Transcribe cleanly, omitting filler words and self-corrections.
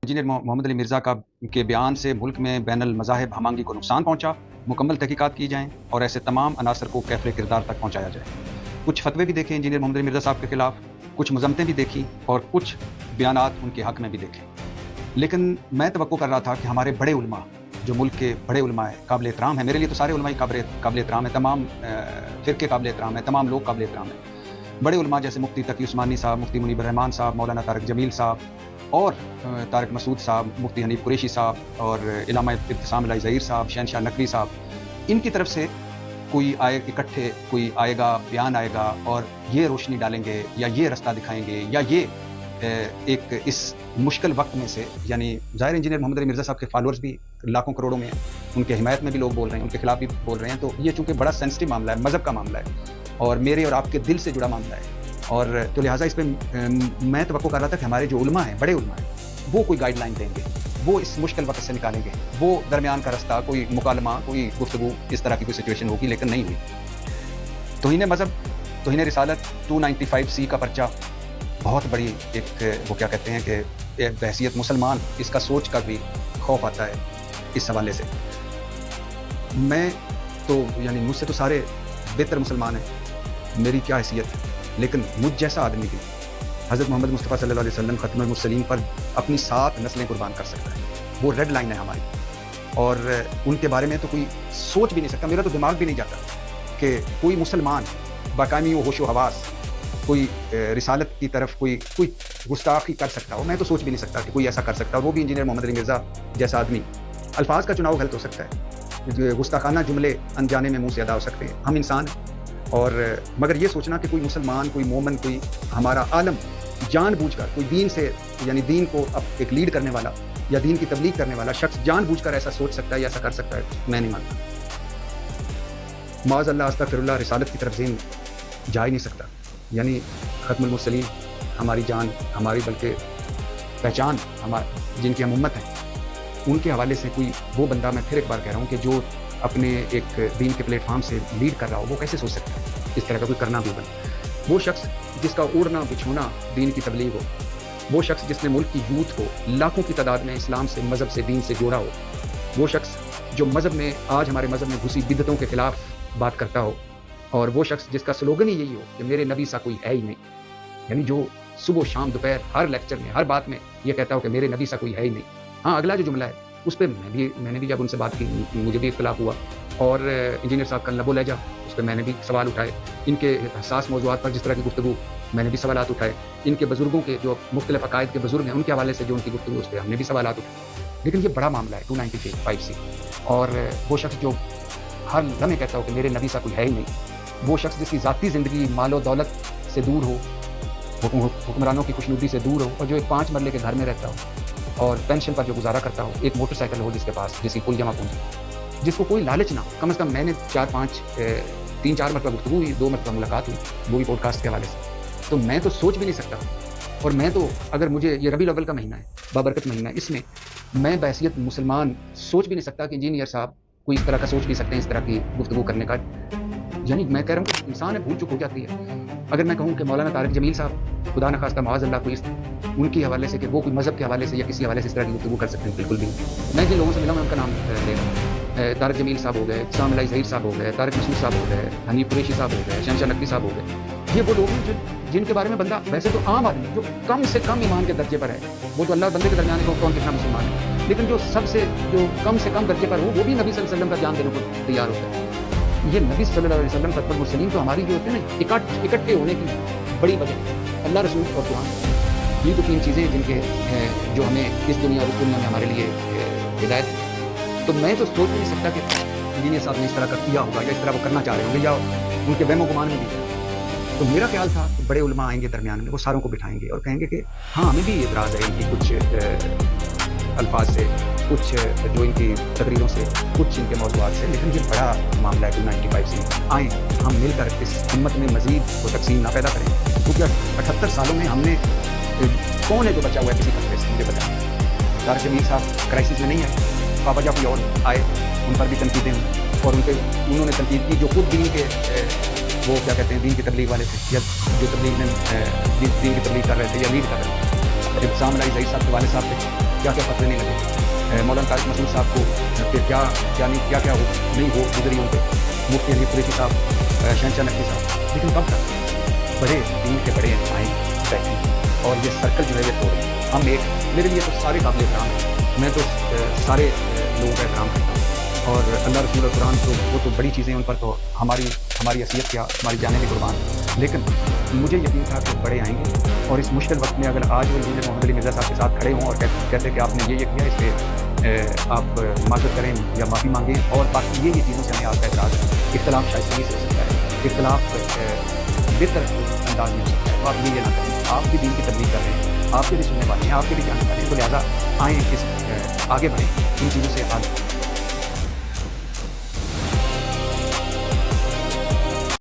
Engineer Mohammad Ali Mirza का के बयान से मुल्क में बैनुल मज़ाहिब हमआहंगी को नुकसान पहुंचा, मुकम्मल तहकीकात की जाएँ और ऐसे तमाम अनासर को कैफ़े किरदार तक पहुंचाया जाए। कुछ फतवे भी देखे इंजीनियर मोहम्मद अली मिर्ज़ा साहब के खिलाफ, कुछ मज़म्मतें भी देखी और कुछ बयानात उनके हक़ में भी देखे। लेकिन मैं तवक्को कर रहा था कि हमारे बड़े उलमा, जो मुल्क के बड़े उलमा हैं, काबिल एहतराम हैं, मेरे लिए तो सारे उलमा ही काबिल एहतराम हैं, तमाम फ़िरके काबिल एहतराम हैं, तमाम लोग काबिल एहतराम हैं। बड़े उलमा जैसे मुफ्ती तकी उस्मानी साहब, मुफ्ती मुनीब रहमान साहब, मौलाना तारिक जमील साहब और तारिक मसूद साहब, मुफ्ती हनीफ कुरैशी साहब और इल्लामा इब्तिसाम इलाही ज़हीर साहब, शहनशाह नकवी साहब, इनकी तरफ से कोई इकट्ठे कोई आएगा, बयान आएगा और ये रोशनी डालेंगे या ये रास्ता दिखाएंगे या ये एक इस मुश्किल वक्त में से, यानी ज़ाहिर इंजीनियर मोहम्मद अली मिर्ज़ा साहब के फॉलोअर्स भी लाखों करोड़ों में हैं, उनके हिमायत में भी लोग बोल रहे हैं, उनके खिलाफ भी बोल रहे हैं, तो ये चूँकि बड़ा सेंसिटिव मामला है, मज़हब का मामला है और मेरे और आपके दिल से जुड़ा मामला है, और तो लिहाजा इस पर मैं तवक्को कर रहा था कि हमारे जो उलमा हैं, बड़े उलमा हैं, वो कोई गाइडलाइन देंगे, वो इस मुश्किल वक्त से निकालेंगे, वो दरमियान का रास्ता, कोई मुकालमा, कोई गुफ्तगू, इस तरह की कोई सिचुएशन होगी, लेकिन नहीं हुई। तौहीन मज़हब, तौहीन रिसालत, 295C का पर्चा बहुत बड़ी एक वो क्या कहते हैं कि एक बहसियत मुसलमान इसका सोच कर भी खौफ आता है इस हवाले से। मैं तो यानी मुझसे तो सारे बेहतर मुसलमान हैं, मेरी क्या हैसियत, लेकिन मुझ जैसा आदमी भी हज़रत मोहम्मद मुस्तफ़ा सल्लल्लाहु अलैहि वसल्लम ख़त्मुल मुरसलीन पर अपनी 7 नस्लें कुर्बान कर सकता है। वो रेड लाइन है हमारी, और उनके बारे में तो कोई सोच भी नहीं सकता, मेरा तो दिमाग भी नहीं जाता कि कोई मुसलमान बाकायमी वो होशो हवास कोई रिसालत की तरफ कोई गुस्ताखी कर सकता हो। मैं तो सोच भी नहीं सकता कि कोई ऐसा कर सकता, और वो भी इंजीनियर मोहम्मद अली मिर्ज़ा जैसा आदमी। अल्फाज का चुनाव गलत हो सकता है, गुस्ताखाना जुमले अनजाने में मुँह से अदा हो सकते हैं, हम इंसान हैं, और मगर ये सोचना कि कोई मुसलमान, कोई मोमन, कोई हमारा आलम जानबूझकर कोई दीन से, यानी दीन को अब एक लीड करने वाला या दीन की तबलीग करने वाला शख्स जानबूझकर ऐसा सोच सकता है या ऐसा कर सकता है, मैं नहीं मानता। माज़अल्लाह अस्तग़फिरुल्लाह, रिसालत की तरफ ज़हन जा ही नहीं सकता। यानी ख़त्मुल मुरसलीन हमारी जान, हमारी बल्कि पहचान, जिनकी हम उम्मत हैं, उनके हवाले से कोई वो बंदा, मैं फिर एक बार कह रहा हूँ कि जो अपने एक दीन के प्लेटफार्म से लीड कर रहा हो, वो कैसे सोच सकता है इस तरह का कोई करना भी बने। वो शख्स जिसका उड़ना बिछोना दीन की तबलीग हो, वो शख्स जिसने मुल्क की यूथ को लाखों की तादाद में इस्लाम से, मज़हब से, दीन से जोड़ा हो, वो शख्स जो मज़हब में, आज हमारे मज़हब में घुसी बिदअतों के ख़िलाफ़ बात करता हो, और वो शख्स जिसका स्लोगन ही यही हो कि मेरे नबी सा कोई है ही नहीं, यानी जो सुबह शाम दोपहर हर लेक्चर में, हर बात में ये कहता हो कि मेरे नबी सा कोई है ही नहीं। हाँ, अगला जो जुमला है उस पर मैंने भी जब उनसे बात की, मुझे भी इख्तिलाफ हुआ, और इंजीनियर साहब का लबो लहजा, उस पर मैंने भी सवाल उठाए, इनके हसास मौज़ूआत पर जिस तरह की गुफ्तगू, मैंने भी सवालात उठाए, इनके बुज़ुर्गों के जो मुख्तलिफ़ अक़ायद के बुज़ुर्ग हैं उनके हवाले से जो उनकी गुफ्तगू, उस पर हमने भी सवालात उठाए। लेकिन ये बड़ा मामला है 295C, और वो शख्स जो हर लम्हे कहता हो कि मेरे नबी सा कोई है ही नहीं, वो शख्स जिसकी ज़ाती ज़िंदगी मालो दौलत से दूर हो, हुक्मरानों की खुशनुदी से दूर हो, और जो एक 5 मरले के घर में रहता हो और पेंशन पर जो गुजारा करता हो, एक मोटरसाइकिल हो जिसके पास, जिसकी कुल जमा पूंजी, जिसको कोई लालच ना, कम से कम मैंने 3-4 मरतबा गुफ्तगू हुई, 2 मरतबा मुलाकात हुई, वो भी पॉडकास्ट के हवाले से, तो मैं तो सोच भी नहीं सकता। और मैं तो, अगर मुझे ये रबीउल अव्वल का महीना है, बाबरकत महीना है, इसमें मैं बहसियत मुसलमान सोच भी नहीं सकता कि इंजीनियर साहब कोई इस तरह का सोच भी सकते हैं, इस तरह की गुफ्तगू करने का। यानी मैं कह रहा हूँ कि इंसान है, भूल चुक हो जाती है। अगर मैं कहूँ कि मौलाना तारिक जमील साहब, खुदा न खास्ता माअज़ल्लाह, कोई उनकी हवाले से कि वो कोई मज़हब के हवाले से या किसी हवाले से इस तरह की गुफ्तगू कर सकते हैं, बिल्कुल भी। मैं जिन लोगों से मिला मैं उनका नाम ले रहा हूँ, तारिक जमील साहब हो गए, इब्तिसाम इलाही ज़हीर साहब हो गए, तारिक मसूद साहब हो गए, हनीफ कुरैशी साहब हो गए, शहनशाह नकवी साहब हो गए। ये वो लोग हैं जिनके बारे में बंदा, वैसे तो आम आदमी जो कम से कम ईमान के दर्जे पर है, वो तो अल्लाह बंदे के दरमियान को कौन कितना मुसलमान है, लेकिन जो सबसे जो कम से कम दर्जे पर हो, वो भी नबी सल्लल्लाहु अलैहि वसल्लम का जान देने को तैयार होता है। ये नबी सल्लल्लाहु अलैहि वसल्लम ख़त्मुल मुरसलीन तो हमारी जो होते हैं ना, इकट्ठे होने की बड़ी वजह, अल्लाह रसूल और कुरान, ये तो 3 चीज़ें जिनके जो हमें इस दुनिया और उस दुनिया में हमारे लिए हिदायत। तो मैं तो सोच नहीं सकता कि इंजीनियर साहब ने इस तरह का किया होगा या इस तरह वो करना चाह रहे होंगे या उनके वहमो गुमान में भी। तो मेरा ख्याल था कि बड़े उलमा आएंगे दरमियान में, वो सारों को बिठाएंगे और कहेंगे कि हाँ, हमें भी एतराज़ है इनकी कुछ अल्फाज से, कुछ जो इनकी तकरीरों से, कुछ इनके मौज़ूआत से, लेकिन ये बड़ा मामला है 295C। आएँ हम मिलकर इस उम्मत में मज़ीद वो तक़सीम ना पैदा करें, क्योंकि 78 सालों में हमने, कौन है जो बचा हुआ है किसी खतरे से, मुझे बताएं। तारिक जमील साहब क्राइसिस में नहीं आए, पापा जा कोई और आए, उन पर भी तनकीदें हुई और उन्होंने तनकीद की जो खुद दीन के वो क्या कहते हैं, दीन की तबलीग वाले थे, या जो तबलीग में दीन की तबलीग कर रहे थे या लीड कर रहे थे। इब्तिसाम इलाही ज़हीर साहब के वाले साहब थे, क्या क्या फतवे नहीं लगे, मौलाना तारिक मसूद साहब को फिर क्या क्या नहीं क्या क्या हो नहीं हो गुजरी उन पर, मुफ्ती अली कुरैशी साहब, शहनशाह नकवी साहब, लेकिन कब तक बड़े दीन के बड़े आए बैठे और ये सर्कल जो है ये तोड़े। हम एक, मेरे लिए तो सारे काबिल एहतराम हैं, मैं तो सारे लोगों का एहतराम करता हूँ, और अल्लाह रसूल और कुरान तो वो तो बड़ी चीज़ें, उन पर तो हमारी हैसियत क्या, हमारी जाने भी कुर्बान। लेकिन मुझे यकीन था कि बड़े आएंगे, और इस मुश्किल वक्त में अगर आज वो इंजीनियर मोहम्मद अली मिर्ज़ा साहब के साथ खड़े हों और कहते कि आपने ये किया, इस पर आप माजरत करें या माफ़ी मांगें, और बाकी ये चीज़ों से हमें आपका एतराज़ है। इख्तलाफ शायद से हो सकता है, इख्तलाफ बेहतर अंदाज में हो सकता है, तो आप ये ना करें। आप भी दीन की तबलीग कर रहे हैं, आपके भी सुनने वाले हैं, आपके भी जानने वाले हैं, तो लिहाजा आएँ, इस आगे बढ़ें, इन चीज़ों से आगे